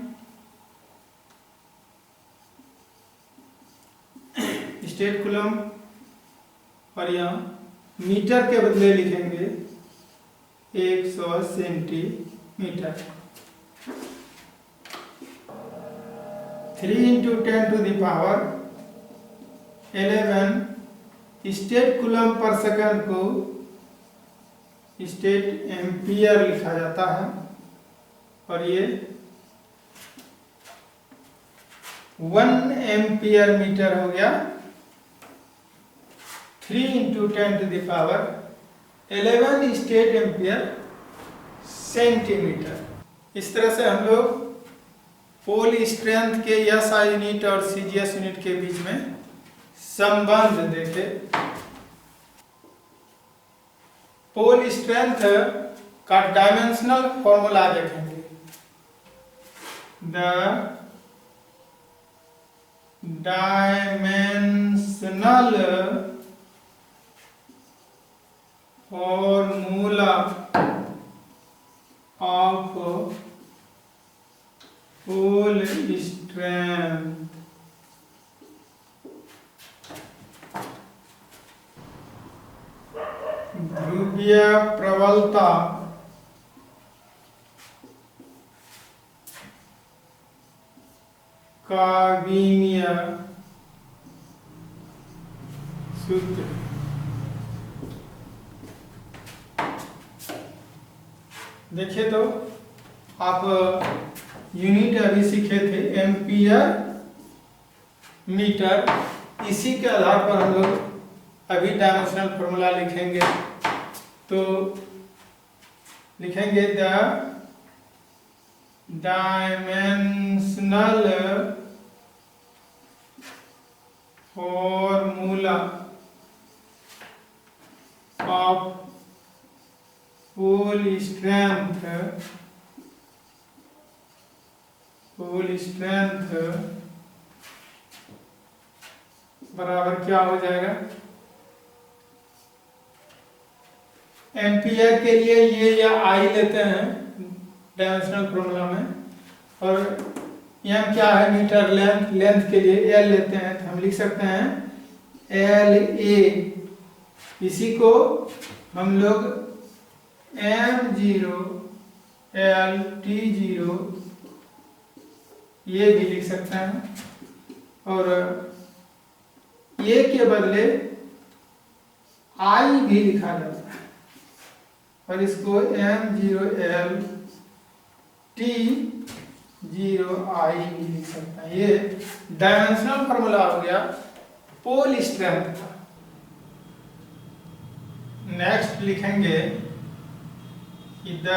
स्टेट कूलम, और यहाँ मीटर के बदले लिखेंगे 100 centimetre. 3 × 10⁻11 state coulomb per second को स्टेट एम्पियर लिखा जाता है, और ये 1 एम्पियर मीटर हो गया। 3 × 10⁻11 स्टेट एम्पियर सेंटीमीटर। इस तरह से हम लोग पोल स्ट्रेंथ के SI यूनिट और CGS यूनिट के बीच में संबंध देखे। पोल स्ट्रेंथ का डायमेंशनल फॉर्मूला देखेंगे। The dimensional formula of pole strength ध्रुवीय प्रबलता का विमीय सूत्र। देखिए तो आप यूनिट अभी सीखे थे एम्पियर मीटर, इसी के आधार पर हम लोग अभी डायमेंशनल फॉर्मूला लिखेंगे। तो लिखेंगे the dimensional formula of pole strength बराबर क्या हो जाएगा? एम्पियर के लिए ये या I लेते हैं डायमेंशनल फॉर्मूला में, और M क्या है? मीटर लेंथ के लिए L लेते हैं, तो हम लिख सकते हैं LA। इसी को हम लोग M0 L T0 ये भी लिख सकते हैं, और ये के बदले I भी लिखा जाता है, और इसको M0L T0I भी लिख सकते हैं। ये डायमेंशनल फॉर्मूला हो गया पोल स्ट्रेंथ का। नेक्स्ट लिखेंगे कि the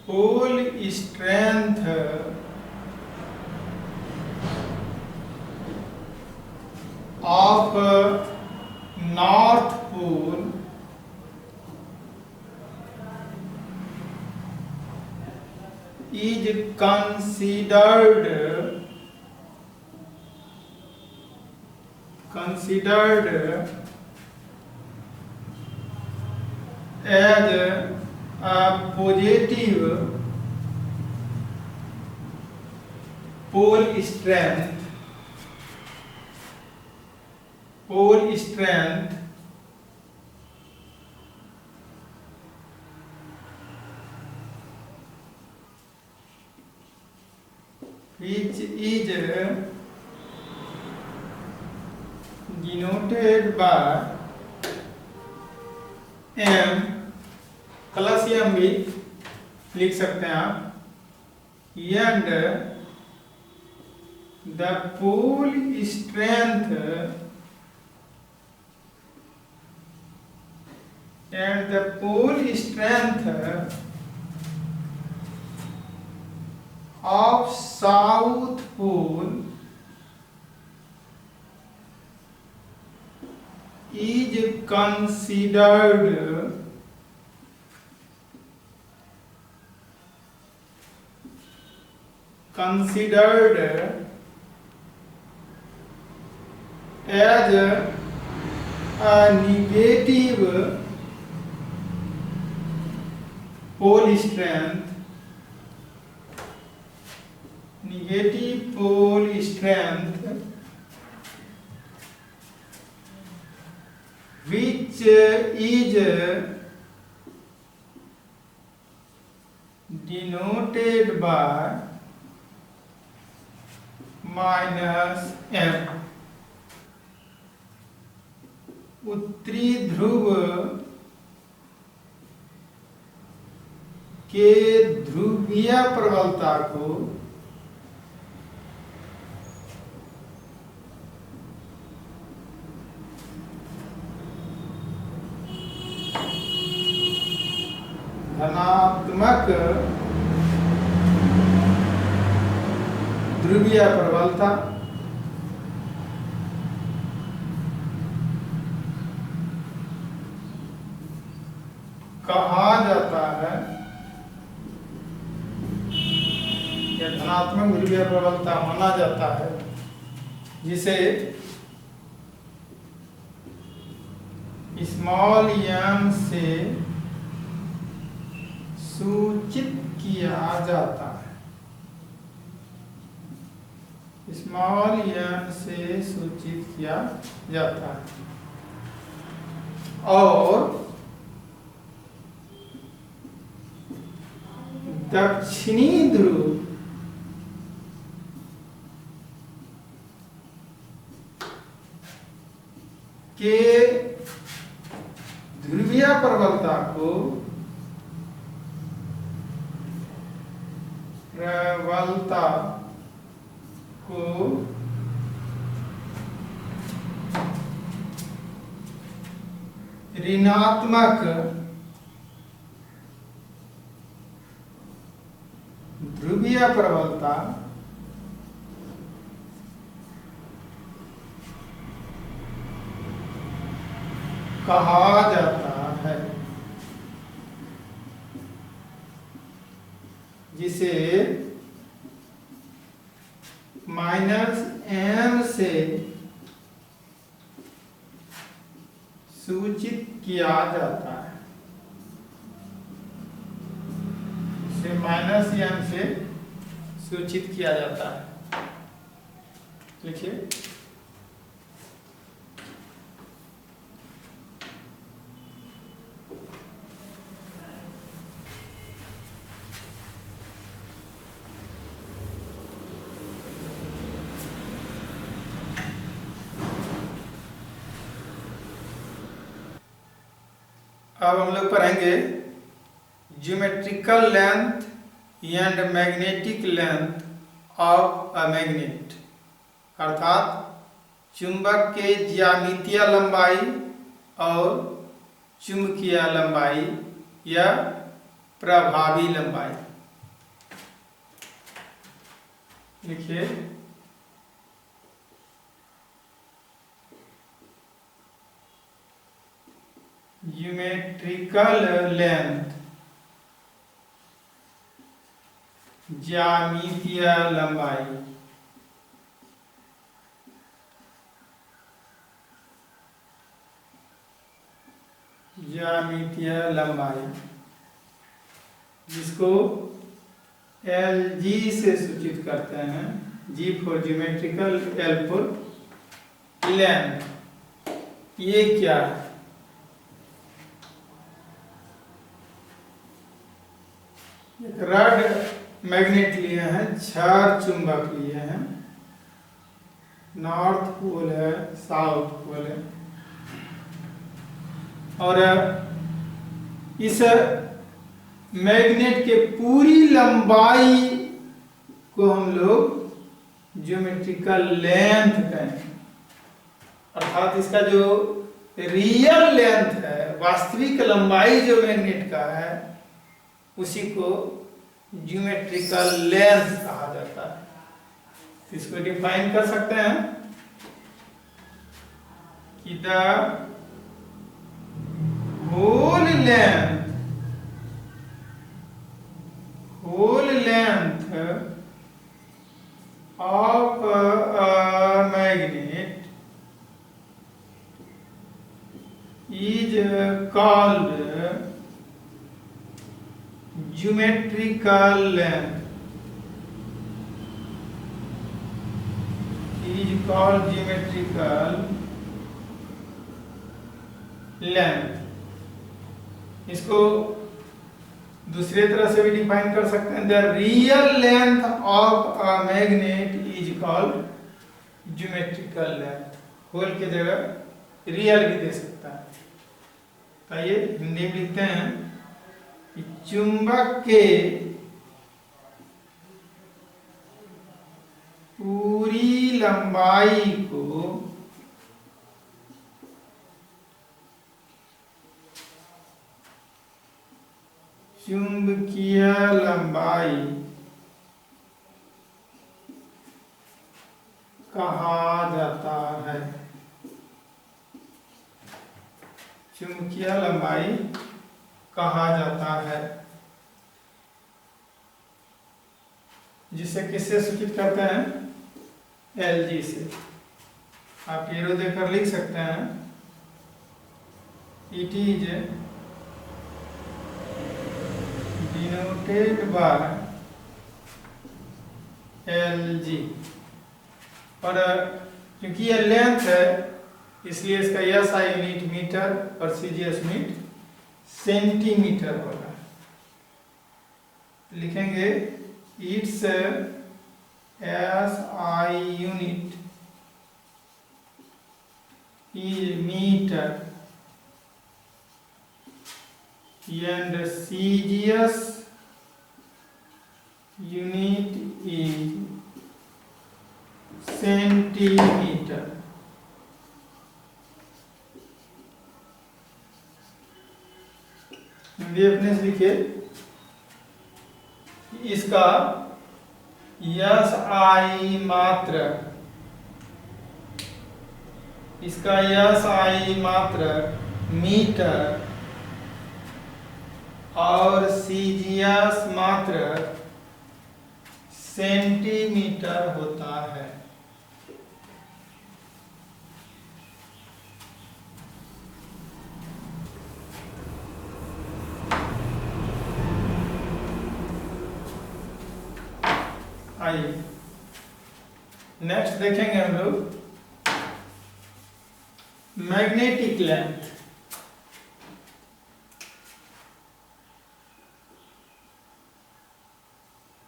pole strength of north pole is considered as a positive pole strength which is denoted by M plus M भी लिख सकते हैं आप, and the pole strength of South Pole is considered as a negative pole strength which is denoted by -M। उत्तरी ध्रुव के ध्रुवीय प्रबलता को धनात्मक ध्रुवीय प्रबलता कहा जाता है, या धनात्मक ध्रुवीय प्रबलता माना जाता है, जिसे स्मॉल m से सूचित किया जाता है, स्मॉल m से सूचित किया जाता है। और दक्षिणी ध्रुव के ध्रुवीय प्रबलता को ऋणात्मक ध्रुवीय प्रबलता कहा जाता है, जिसे -M से सूचित किया जाता है, इसे -M से सूचित किया जाता है। लिखिए, अब हम लोग पढ़ेंगे geometrical length and magnetic length of a magnet, अर्थात चुंबक के ज्यामितीय लंबाई और चुंबकीय लंबाई या प्रभावी लंबाई। लिखिए, ज्योमेट्रिकल लेंथ ज्यामितीय लंबाई। ज्यामितीय लंबाई जिसको LG से सूचित करते हैं। G for geometrical, L for length. ये क्या है? एक रड मैग्नेट लिए हैं, 4 चुंबक लिए हैं, नॉर्थ पोल है, साउथ पोल है, और इस मैग्नेट के पूरी लंबाई को हम लोग ज्योमेट्रिकल लेंथ कहेंगे। अर्थात इसका जो रियल लेंथ है, वास्तविक लंबाई जो मैग्नेट का है, उसी को ज्योमेट्रिकल लेंथ कहा जाता है। इसको डिफाइन कर सकते हैं कि the whole length of a magnet is called geometrical length. Is called geometrical length. इसको दूसरे तरह से भी डिफाइन कर सकते हैं। The real length of a magnet is called geometrical length. Whole की जगह रियल भी दे सकता है। तो ये हिंदी में लिखते हैं कि चुंबक के पूरी लंबाई को चुंबकीय लंबाई कहा जाता है। चुंबकीय लंबाई कहा जाता है, जिसे किससे सूचित करते हैं? LG से। आप एरो देकर लिख सकते हैं, it is denoted by LG। और क्योंकि यह लेंथ है, इसलिए इसका SI यूनिट मीटर और CGS यूनिट सेंटीमीटर होगा। लिखेंगे its SI unit is metre and CGS unit is centimetre. Hindi अपने से लिखिए, इसका SI मात्रक, इसका SI मात्रक मीटर और CGS मात्रक सेंटीमीटर होता है। आइए नेक्स्ट देखेंगे हम लोग मैग्नेटिक लेंथ।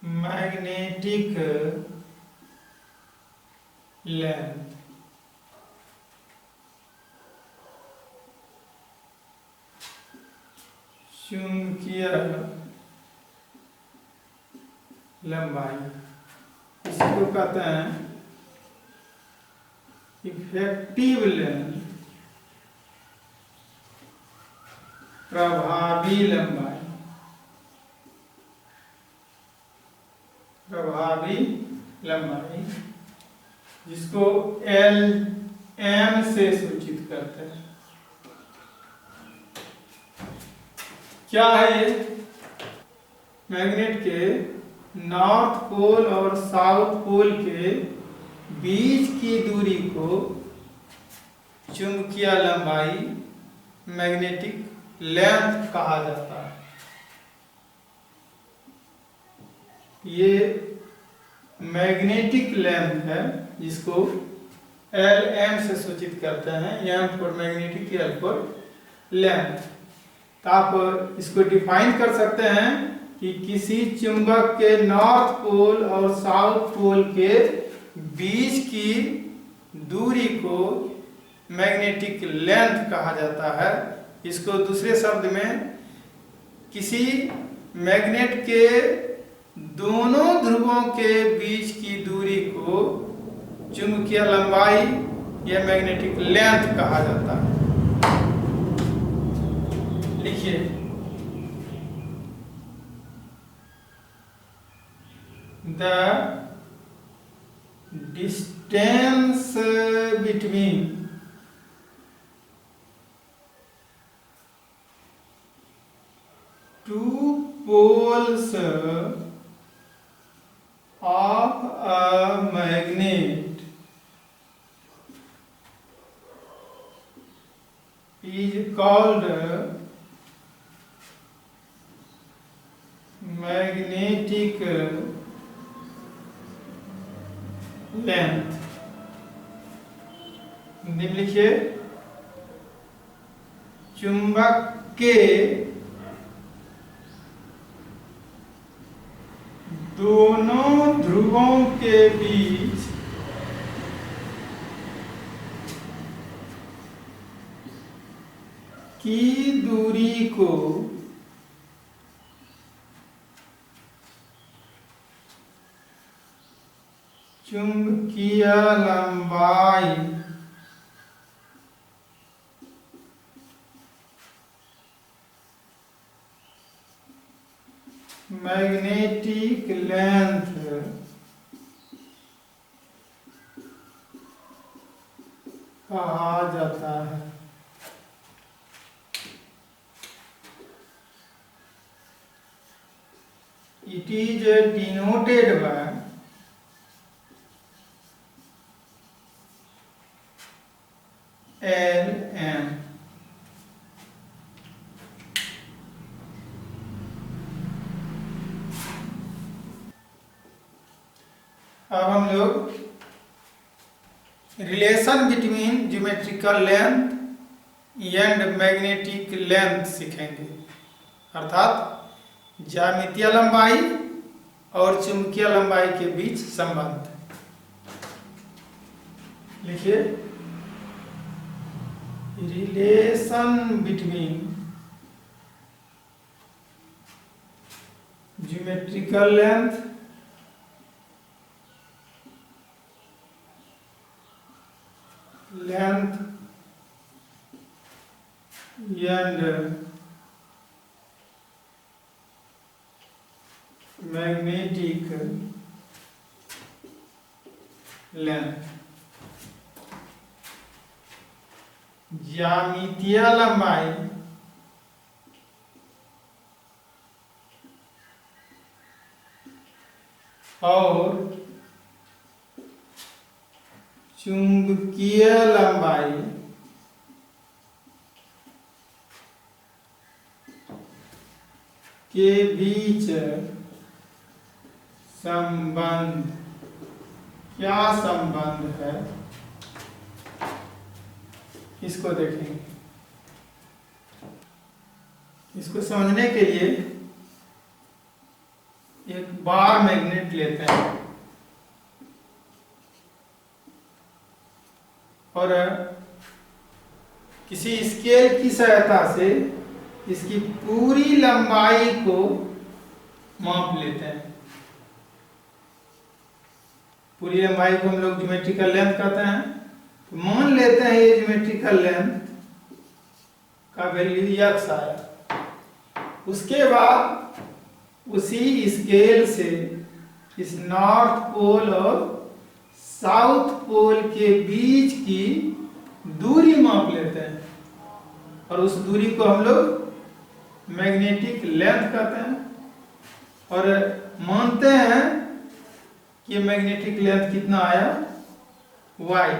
मैग्नेटिक लेंथ चुंबकीय लंबाई, इसको कहते हैं इफेक्टिव लेंथ, प्रभावी लंबाई, प्रभावी लंबाई, जिसको LM से सूचित करते हैं। क्या है ये? मैग्नेट के नॉर्थ पोल और साउथ पोल के बीच की दूरी को चुंबकीय लंबाई मैग्नेटिक लेंथ कहा जाता है। ये मैग्नेटिक लेंथ है जिसको Lm से सूचित करते हैं, m for magnetic, L for length. तो आप इसको डिफाइन कर सकते हैं कि किसी चुंबक के नॉर्थ पोल और साउथ पोल के बीच की दूरी को मैग्नेटिक लेंथ कहा जाता है। इसको दूसरे शब्द में किसी मैग्नेट के दोनों ध्रुवों के बीच की दूरी को चुंबकीय लंबाई या मैग्नेटिक लेंथ कहा जाता है। लिखिए, the distance between two poles of a magnet is called magnetic length। लिखिए, चुंबक के दोनों ध्रुवों के बीच की दूरी को चुंबकीय लंबाई मैग्नेटिक लेंथ कहा जाता है। It is denoted by Lm। अब हम लोग relation between geometrical length and magnetic length सीखेंगे, अर्थात ज्यामितीय लंबाई और चुंबकीय लंबाई के बीच संबंध। लिखिए, relation between geometrical length and magnetic length। ज्यामितीय लंबाई और चुंबकीय लंबाई के बीच संबंध, क्या संबंध है इसको देखेंगे। इसको समझने के लिए एक बार मैग्नेट लेते हैं और किसी स्केल की सहायता से इसकी पूरी लंबाई को माप लेते हैं। पूरी लंबाई को हम लोग ज्योमेट्रिकल लेंथ कहते हैं। तो मान लेते हैं ये ज्योमेट्रिकल लेंथ का वैल्यू x आया। उसके बाद उसी स्केल से इस नॉर्थ पोल और साउथ पोल के बीच की दूरी माप लेते हैं और उस दूरी को हम लोग मैग्नेटिक लेंथ कहते हैं। और मानते हैं कि मैग्नेटिक लेंथ कितना आया y।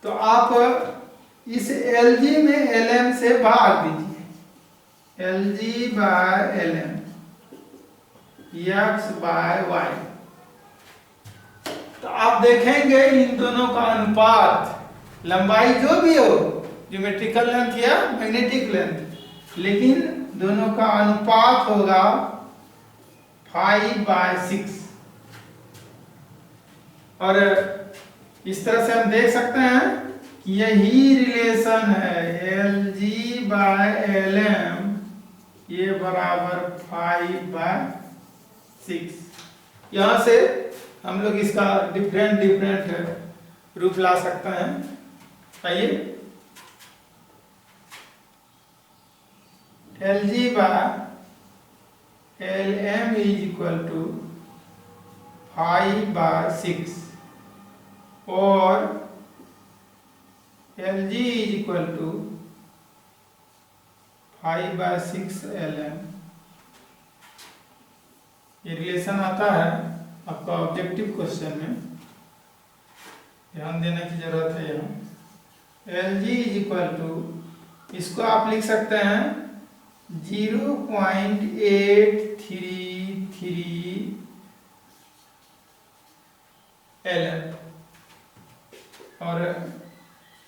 तो आप इस Lg में Lm से भाग दीजिए, Lg by Lm x by y। तो आप देखेंगे इन दोनों का अनुपात, लंबाई जो भी हो, ज्योमेट्रिकल लेंथ या मैग्नेटिक लेंथ, लेकिन दोनों का अनुपात होगा 5/6। और इस तरह से हम देख सकते हैं कि यही रिलेशन है Lg बाय Lm ये बराबर 5/6। यहाँ से हम लोग इसका डिफरेंट रूप ला सकते हैं। आइए, Lg by Lm is equal to 5/6 और Lg is equal to 5/6 Lm। ये रिलेशन आता है आपका ऑब्जेक्टिव क्वेश्चन में, ध्यान देने की जरूरत है। यहाँ Lg इज इक्वल टू, इसको आप लिख सकते हैं 0.833 Lm, और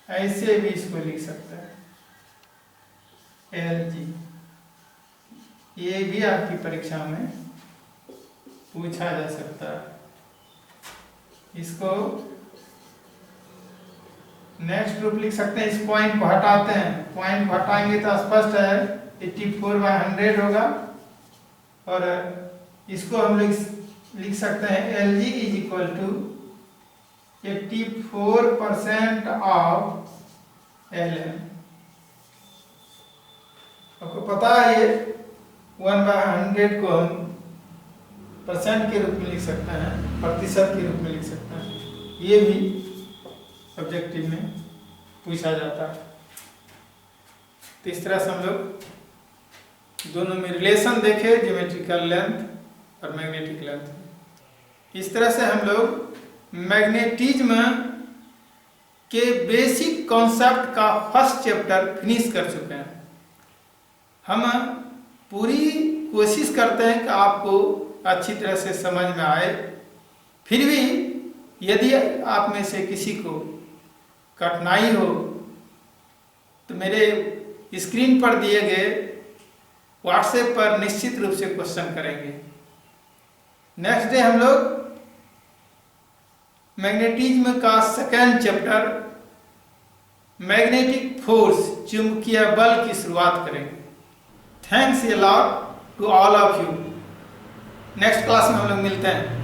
ऐसे भी इसको लिख सकते हैं Lg। ये भी आपकी परीक्षा में पूछा जा सकता है। इसको नेक्स्ट रूप लिख सकते हैं, इस पॉइंट को हटाते हैं, पॉइंट को हटाएंगे तो स्पष्ट है 84/100 होगा। और इसको हम लिख सकते हैं Lg is equal to 84% of Lm। आपको पता है ये 1/100 को हम परसेंट के रूप में लिख सकते हैं, प्रतिशत के रूप में लिख सकते हैं। ये भी ऑब्जेक्टिव में पूछा जाता है। तो इस तरह से हम लोग दोनों में रिलेशन देखे, ज्योमेट्रिकल लेंथ और मैग्नेटिक लेंथ। इस तरह से हम लोग मैग्नेटिज्म के बेसिक कॉन्सेप्ट का फर्स्ट चैप्टर फिनिश कर चुके हैं। हम पूरी कोशिश करते हैं कि आपको अच्छी तरह से समझ में आए। फिर भी यदि आप में से किसी को कठिनाई हो तो मेरे स्क्रीन पर दिए गए व्हाट्सएप पर निश्चित रूप से क्वेश्चन करेंगे। नेक्स्ट डे हम लोग मैग्नेटिज्म का सेकेंड चैप्टर मैग्नेटिक फोर्स, चुंबकीय बल की शुरुआत करेंगे। Thanks a lot to all of you. Next class में हम लोग मिलते हैं।